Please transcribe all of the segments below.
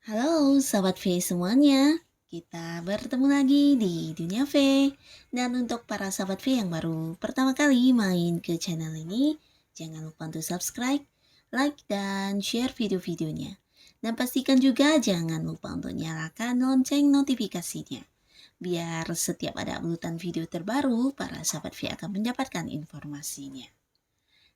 Halo Sobat V semuanya, kita bertemu lagi di Dunia V. Dan untuk para Sobat V yang baru pertama kali main ke channel ini, jangan lupa untuk subscribe, like, dan share video-videonya. Dan pastikan juga jangan lupa untuk nyalakan lonceng notifikasinya. Biar setiap ada uploadan video terbaru, para Sobat V akan mendapatkan informasinya.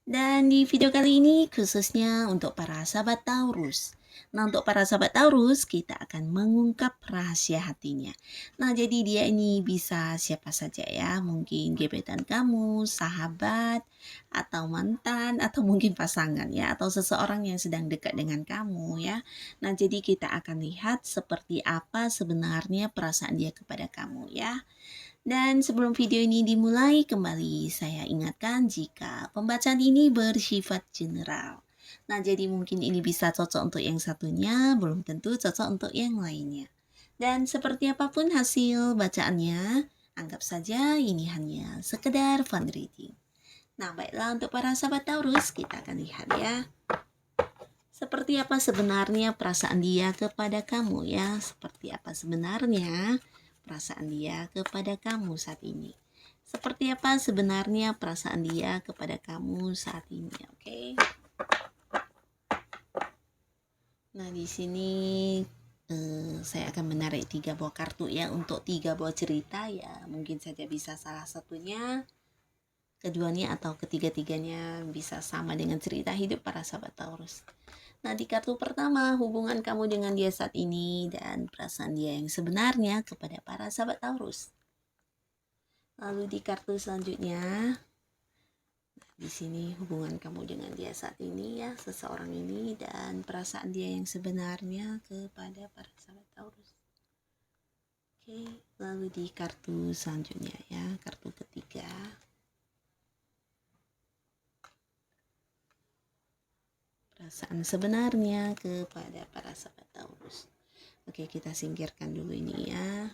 Dan di video kali ini khususnya untuk para sahabat Taurus. Nah, untuk para sahabat Taurus, kita akan mengungkap rahasia hatinya. Nah, jadi dia ini bisa siapa saja ya, mungkin gebetan kamu, sahabat, atau mantan, atau mungkin pasangan ya, atau seseorang yang sedang dekat dengan kamu ya. Nah, jadi kita akan lihat seperti apa sebenarnya perasaan dia kepada kamu ya. Dan sebelum video ini dimulai, kembali saya ingatkan jika pembacaan ini bersifat general. Nah, jadi mungkin ini bisa cocok untuk yang satunya, belum tentu cocok untuk yang lainnya. Dan seperti apapun hasil bacaannya, anggap saja ini hanya sekedar fun reading. Nah, baiklah untuk para sahabat Taurus, kita akan lihat ya. Seperti apa sebenarnya perasaan dia kepada kamu ya? Seperti apa sebenarnya perasaan dia kepada kamu saat ini? Seperti apa sebenarnya perasaan dia kepada kamu saat ini? Oke. Nah, di sini saya akan menarik 3 buah kartu ya untuk 3 buah cerita ya. Mungkin saja bisa salah satunya, keduanya atau ketiga-tiganya bisa sama dengan cerita hidup para sahabat Taurus. Nah, di kartu pertama, hubungan kamu dengan dia saat ini dan perasaan dia yang sebenarnya kepada para sahabat Taurus. Lalu di kartu selanjutnya, di sini hubungan kamu dengan dia saat ini ya, seseorang ini dan perasaan dia yang sebenarnya kepada para sahabat Taurus. Oke, lalu di kartu selanjutnya ya, kartu ketiga. Perasaan sebenarnya kepada para sahabat Taurus. Oke, kita singkirkan dulu ini ya.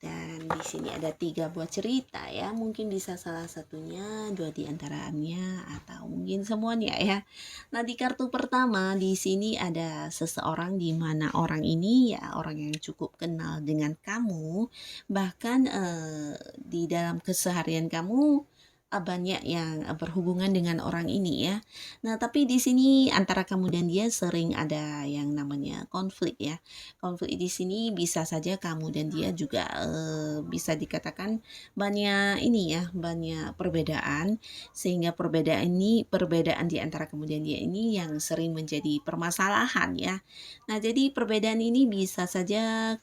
Dan di sini ada 3 buah cerita ya, mungkin bisa salah satunya, 2 di antaranya, atau mungkin semuanya ya. Nah, di kartu pertama di sini ada seseorang di mana orang ini ya orang yang cukup kenal dengan kamu, bahkan di dalam keseharian kamu banyak yang berhubungan dengan orang ini ya. Nah, tapi di sini antara kamu dan dia sering ada yang namanya konflik ya. Konflik di sini bisa saja kamu dan dia juga bisa dikatakan banyak ini ya, banyak perbedaan sehingga perbedaan di antara kamu dan dia ini yang sering menjadi permasalahan ya. Nah, jadi perbedaan ini bisa saja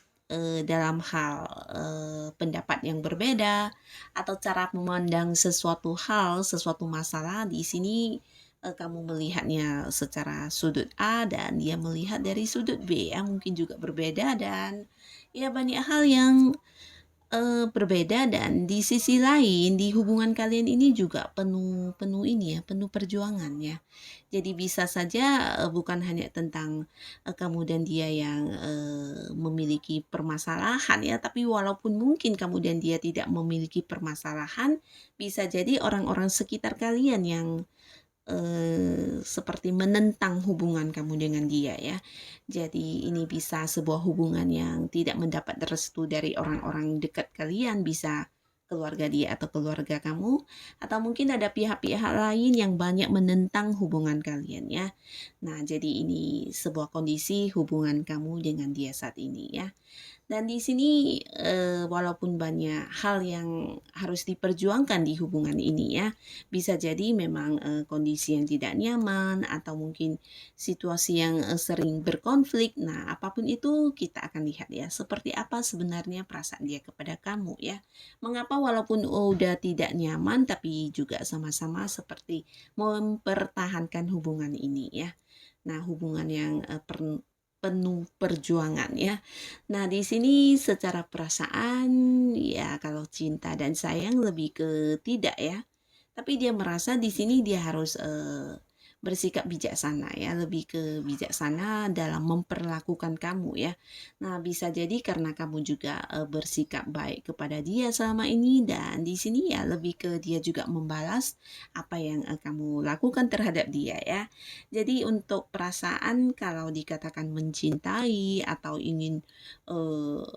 dalam hal pendapat yang berbeda atau cara memandang sesuatu hal, sesuatu masalah di sini kamu melihatnya secara sudut A dan dia melihat dari sudut B ya, mungkin juga berbeda dan ya banyak hal yang berbeda dan di sisi lain di hubungan kalian ini juga penuh penuh ini ya, penuh perjuangan ya. Jadi bisa saja bukan hanya tentang kamu dan dia yang memiliki permasalahan ya, tapi walaupun mungkin kamu dan dia tidak memiliki permasalahan, bisa jadi orang-orang sekitar kalian yang seperti menentang hubungan kamu dengan dia ya. Jadi ini bisa sebuah hubungan yang tidak mendapat restu dari orang-orang dekat kalian, bisa keluarga dia atau keluarga kamu, atau mungkin ada pihak-pihak lain yang banyak menentang hubungan kalian ya. Nah, jadi ini sebuah kondisi hubungan kamu dengan dia saat ini ya. Dan di sini walaupun banyak hal yang harus diperjuangkan di hubungan ini ya, bisa jadi memang kondisi yang tidak nyaman atau mungkin situasi yang sering berkonflik. Nah, apapun itu kita akan lihat ya, seperti apa sebenarnya perasaan dia kepada kamu ya. Mengapa walaupun udah tidak nyaman tapi juga sama-sama seperti mempertahankan hubungan ini ya. Nah, hubungan yang penuh perjuangan ya. Nah, di sini secara perasaan ya kalau cinta dan sayang lebih ke tidak ya. Tapi dia merasa di sini dia harus bersikap bijaksana ya, lebih ke bijaksana dalam memperlakukan kamu ya. Nah, bisa jadi karena kamu juga bersikap baik kepada dia selama ini, dan di sini ya lebih ke dia juga membalas apa yang kamu lakukan terhadap dia ya. Jadi untuk perasaan kalau dikatakan mencintai atau ingin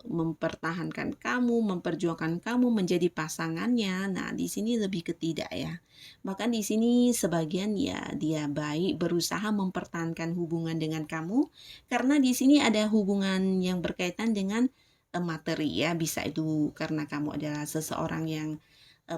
mempertahankan kamu, memperjuangkan kamu menjadi pasangannya, nah di sini lebih ke tidak ya. Bahkan di sini sebagian ya dia baik berusaha mempertahankan hubungan dengan kamu, karena di sini ada hubungan yang berkaitan dengan materi ya. Bisa itu karena kamu adalah seseorang yang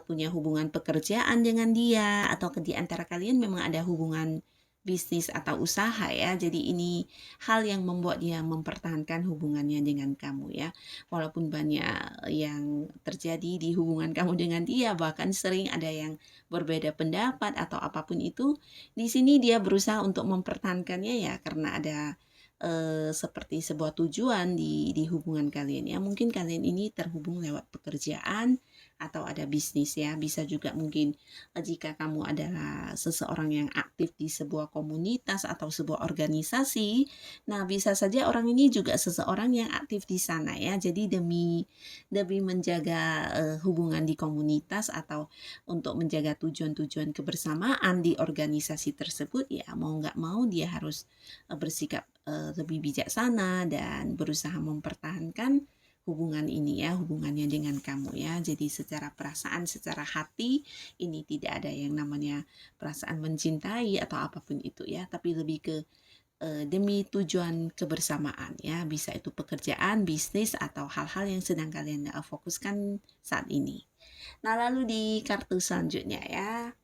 punya hubungan pekerjaan dengan dia, atau di antara kalian memang ada hubungan bisnis atau usaha ya. Jadi ini hal yang membuat dia mempertahankan hubungannya dengan kamu ya. Walaupun banyak yang terjadi di hubungan kamu dengan dia, bahkan sering ada yang berbeda pendapat atau apapun itu, di sini dia berusaha untuk mempertahankannya ya, karena ada seperti sebuah tujuan di hubungan kalian ya. Mungkin kalian ini terhubung lewat pekerjaan atau ada bisnis ya. Bisa juga mungkin jika kamu adalah seseorang yang aktif di sebuah komunitas atau sebuah organisasi, nah bisa saja orang ini juga seseorang yang aktif di sana ya. Jadi demi demi menjaga hubungan di komunitas atau untuk menjaga tujuan-tujuan kebersamaan di organisasi tersebut ya, mau nggak mau dia harus bersikap lebih bijaksana dan berusaha mempertahankan hubungan ini ya, hubungannya dengan kamu ya. Jadi secara perasaan, secara hati ini tidak ada yang namanya perasaan mencintai atau apapun itu ya, tapi lebih ke demi tujuan kebersamaan ya. Bisa itu pekerjaan, bisnis, atau hal-hal yang sedang kalian fokuskan saat ini. Nah, lalu di kartu selanjutnya ya.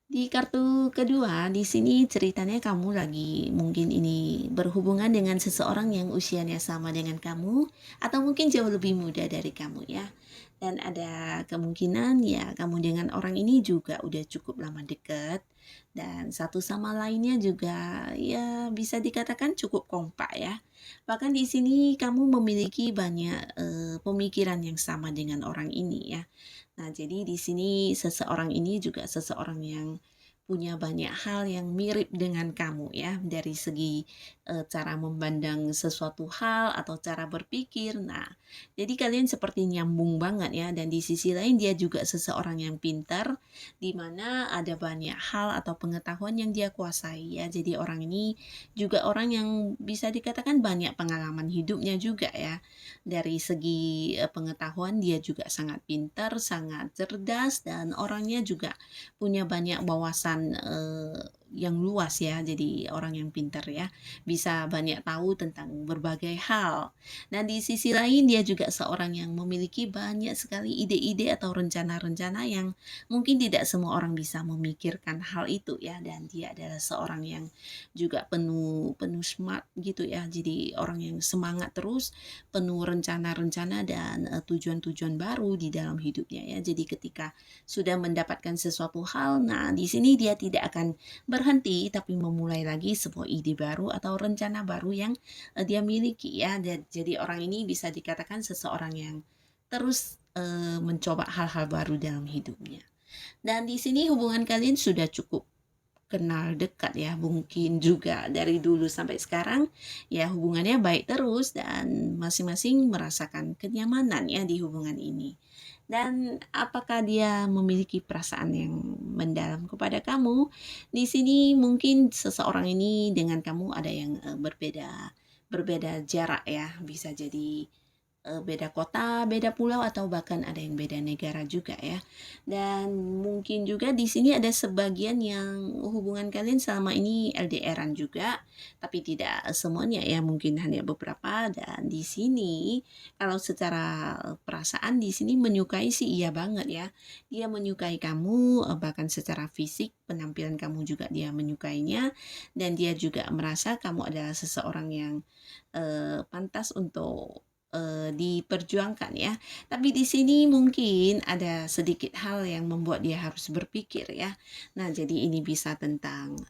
Di kartu kedua, di sini ceritanya kamu lagi mungkin ini berhubungan dengan seseorang yang usianya sama dengan kamu, atau mungkin jauh lebih muda dari kamu ya. Dan ada kemungkinan ya kamu dengan orang ini juga udah cukup lama dekat, dan satu sama lainnya juga ya bisa dikatakan cukup kompak ya. Bahkan di sini kamu memiliki banyak pemikiran yang sama dengan orang ini ya. Nah, jadi di sini seseorang ini juga seseorang yang punya banyak hal yang mirip dengan kamu ya, dari segi cara memandang sesuatu hal atau cara berpikir. Nah, jadi kalian seperti nyambung banget ya, dan di sisi lain dia juga seseorang yang pintar, di mana ada banyak hal atau pengetahuan yang dia kuasai ya. Jadi orang ini juga orang yang bisa dikatakan banyak pengalaman hidupnya juga ya. Dari segi pengetahuan dia juga sangat pintar, sangat cerdas, dan orangnya juga punya banyak wawasan yang luas ya. Jadi orang yang pintar ya, bisa banyak tahu tentang berbagai hal. Dan di sisi lain dia juga seorang yang memiliki banyak sekali ide-ide atau rencana-rencana yang mungkin tidak semua orang bisa memikirkan hal itu ya. Dan dia adalah seorang yang juga penuh penuh smart gitu ya. Jadi orang yang semangat terus, penuh rencana-rencana dan tujuan-tujuan baru di dalam hidupnya ya. Jadi ketika sudah mendapatkan sesuatu hal, nah di sini dia tidak akan berhenti tapi memulai lagi sebuah ide baru atau rencana baru yang dia miliki ya. Jadi orang ini bisa dikatakan seseorang yang terus mencoba hal-hal baru dalam hidupnya. Dan di sini hubungan kalian sudah cukup kenal dekat ya, mungkin juga dari dulu sampai sekarang ya hubungannya baik terus, dan masing-masing merasakan kenyamanan ya di hubungan ini. Dan apakah dia memiliki perasaan yang mendalam kepada kamu? Di sini mungkin seseorang ini dengan kamu ada yang berbeda berbeda jarak ya, bisa jadi beda kota, beda pulau, atau bahkan ada yang beda negara juga ya. Dan mungkin juga di sini ada sebagian yang hubungan kalian selama ini LDR-an juga, tapi tidak semuanya ya, mungkin hanya beberapa. Dan di sini kalau secara perasaan di sini menyukai sih iya banget ya. Dia menyukai kamu, bahkan secara fisik, penampilan kamu juga dia menyukainya, dan dia juga merasa kamu adalah seseorang yang pantas untuk diperjuangkan ya. Tapi di sini mungkin ada sedikit hal yang membuat dia harus berpikir ya. Nah, jadi ini bisa tentang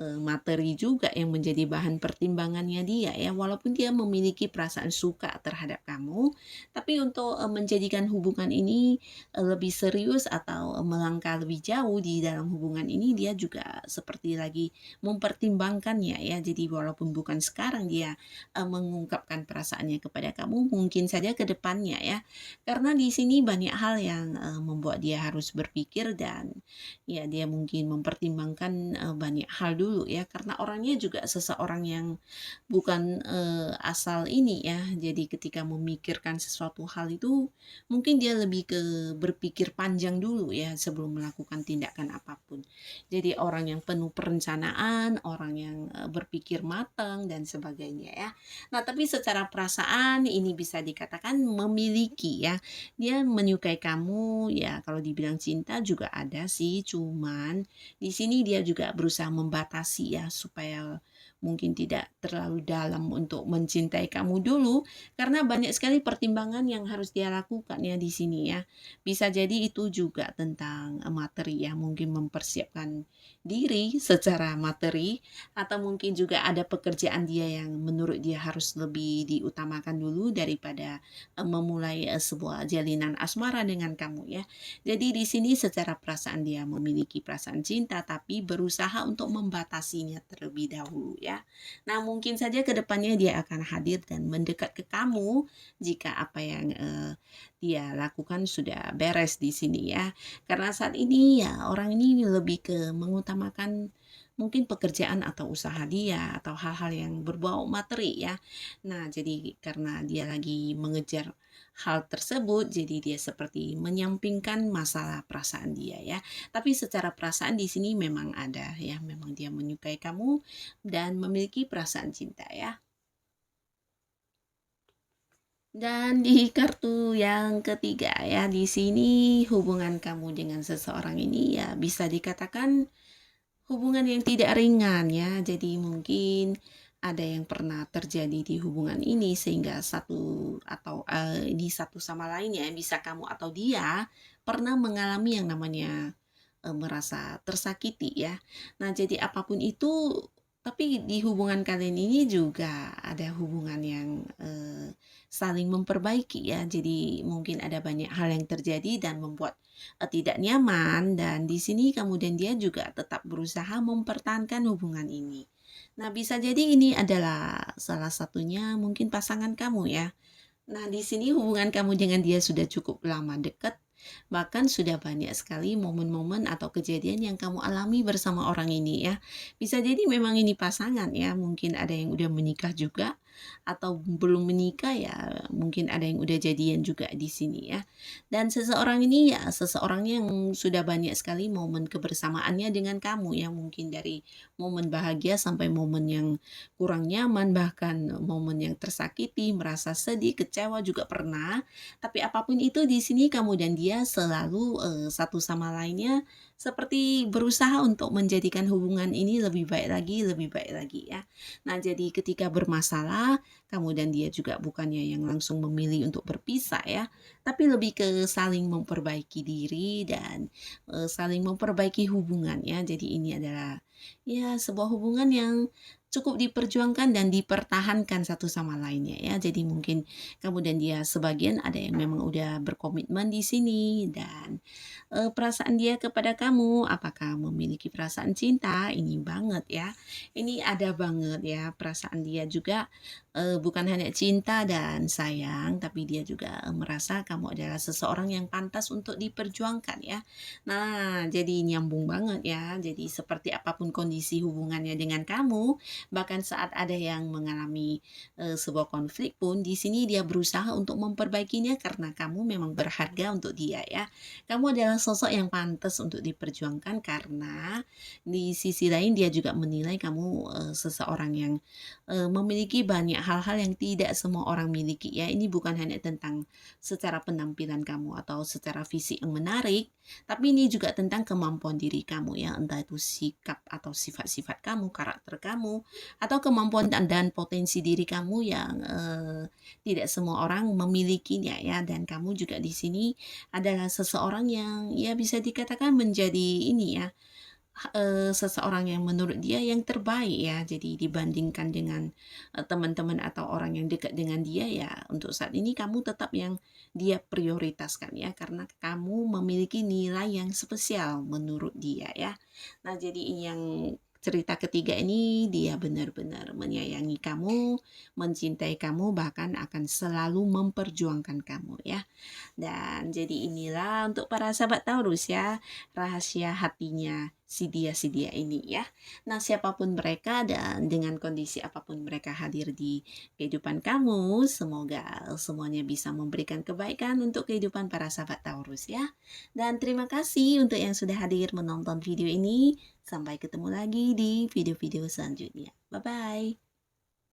materi juga yang menjadi bahan pertimbangannya dia ya. Walaupun dia memiliki perasaan suka terhadap kamu, tapi untuk, menjadikan hubungan ini, lebih serius atau melangkah lebih jauh di dalam hubungan ini dia juga seperti lagi mempertimbangkannya ya. Jadi walaupun bukan sekarang dia, mengungkapkan perasaannya kepada kamu, mungkin saja ke depannya ya. Karena di sini banyak hal yang, membuat dia harus berpikir dan ya dia mungkin mempertimbangkan, banyak hal dulu ya, karena orangnya juga seseorang yang bukan, asal ini ya, jadi ketika memikirkan sesuatu hal itu, mungkin dia lebih ke berpikir panjang dulu ya, sebelum melakukan tindakan apapun. Jadi orang yang penuh perencanaan, orang yang, berpikir matang dan sebagainya ya. Nah, tapi secara perasaan ini bisa dikatakan memiliki ya, dia menyukai kamu, ya kalau dibilang cinta juga ada sih, cuman di sini dia juga berusaha membatasi ya supaya mungkin tidak terlalu dalam untuk mencintai kamu dulu, karena banyak sekali pertimbangan yang harus dia lakukan ya di sini ya. Bisa jadi itu juga tentang materi ya, mungkin mempersiapkan diri secara materi atau mungkin juga ada pekerjaan dia yang menurut dia harus lebih diutamakan dulu daripada memulai sebuah jalinan asmara dengan kamu ya. Jadi di sini secara perasaan dia memiliki perasaan cinta tapi berusaha untuk membatasinya terlebih dahulu ya. Nah, mungkin saja ke depannya dia akan hadir dan mendekat ke kamu jika apa yang dia lakukan sudah beres di sini ya. Karena saat ini ya orang ini lebih ke mengutamakan mungkin pekerjaan atau usaha dia atau hal-hal yang berbau materi ya. Nah, jadi karena dia lagi mengejar hal tersebut, jadi dia seperti menyampingkan masalah perasaan dia ya. Tapi secara perasaan di sini memang ada ya, memang dia menyukai kamu dan memiliki perasaan cinta ya. Dan di kartu yang ketiga ya, di sini hubungan kamu dengan seseorang ini ya bisa dikatakan hubungan yang tidak ringan ya, jadi mungkin ada yang pernah terjadi di hubungan ini sehingga satu atau, ini satu sama lain ya, bisa kamu atau dia pernah mengalami yang namanya, merasa tersakiti ya. Nah, jadi apapun itu, tapi di hubungan kalian ini juga ada hubungan yang, saling memperbaiki ya. Jadi mungkin ada banyak hal yang terjadi dan membuat tidak nyaman dan di sini kamu dan dia juga tetap berusaha mempertahankan hubungan ini. Nah, bisa jadi ini adalah salah satunya mungkin pasangan kamu ya. Nah, di sini hubungan kamu dengan dia sudah cukup lama dekat, bahkan sudah banyak sekali momen-momen atau kejadian yang kamu alami bersama orang ini ya. Bisa jadi memang ini pasangan ya, mungkin ada yang udah menikah juga atau belum menikah ya, mungkin ada yang udah jadian juga di sini ya. Dan seseorang ini ya seseorang yang sudah banyak sekali momen kebersamaannya dengan kamu ya, mungkin dari momen bahagia sampai momen yang kurang nyaman, bahkan momen yang tersakiti, merasa sedih, kecewa juga pernah. Tapi apapun itu di sini kamu dan dia selalu, satu sama lainnya seperti berusaha untuk menjadikan hubungan ini lebih baik lagi ya. Nah, jadi ketika bermasalah, kamu dan dia juga bukannya yang langsung memilih untuk berpisah ya, tapi lebih ke saling memperbaiki diri dan, saling memperbaiki hubungan ya. Jadi ini adalah, ya sebuah hubungan yang cukup diperjuangkan dan dipertahankan satu sama lainnya ya. Jadi mungkin kamu dan dia sebagian ada yang memang udah berkomitmen di sini dan, perasaan dia kepada kamu, apakah memiliki perasaan cinta? Ini banget ya. Ini ada banget ya perasaan dia juga, bukan hanya cinta dan sayang, tapi dia juga, merasa kamu adalah seseorang yang pantas untuk diperjuangkan ya. Nah, jadi nyambung banget ya. Jadi seperti apapun kondisi hubungannya dengan kamu, bahkan saat ada yang mengalami, sebuah konflik pun, di sini dia berusaha untuk memperbaikinya karena kamu memang berharga untuk dia ya. Kamu adalah sosok yang pantas untuk diperjuangkan karena di sisi lain dia juga menilai kamu, seseorang yang, memiliki banyak hal-hal yang tidak semua orang miliki ya. Ini bukan hanya tentang secara penampilan kamu atau secara fisik yang menarik, tapi ini juga tentang kemampuan diri kamu ya, entah itu sikap atau sifat-sifat kamu, karakter kamu, atau kemampuan dan potensi diri kamu yang, tidak semua orang memilikinya ya. Dan kamu juga di sini adalah seseorang yang ya bisa dikatakan menjadi ini ya, seseorang yang menurut dia yang terbaik ya. Jadi dibandingkan dengan, teman-teman atau orang yang dekat dengan dia, ya untuk saat ini kamu tetap yang dia prioritaskan ya, karena kamu memiliki nilai yang spesial menurut dia ya. Nah, jadi yang cerita ketiga ini dia benar-benar menyayangi kamu, mencintai kamu, bahkan akan selalu memperjuangkan kamu ya. Dan jadi inilah untuk para sahabat Taurus ya, rahasia hatinya si dia ini ya. Nah, siapapun mereka dan dengan kondisi apapun mereka hadir di kehidupan kamu, semoga semuanya bisa memberikan kebaikan untuk kehidupan para sahabat Taurus ya. Dan terima kasih untuk yang sudah hadir menonton video ini. Sampai ketemu lagi di video-video selanjutnya. Bye-bye.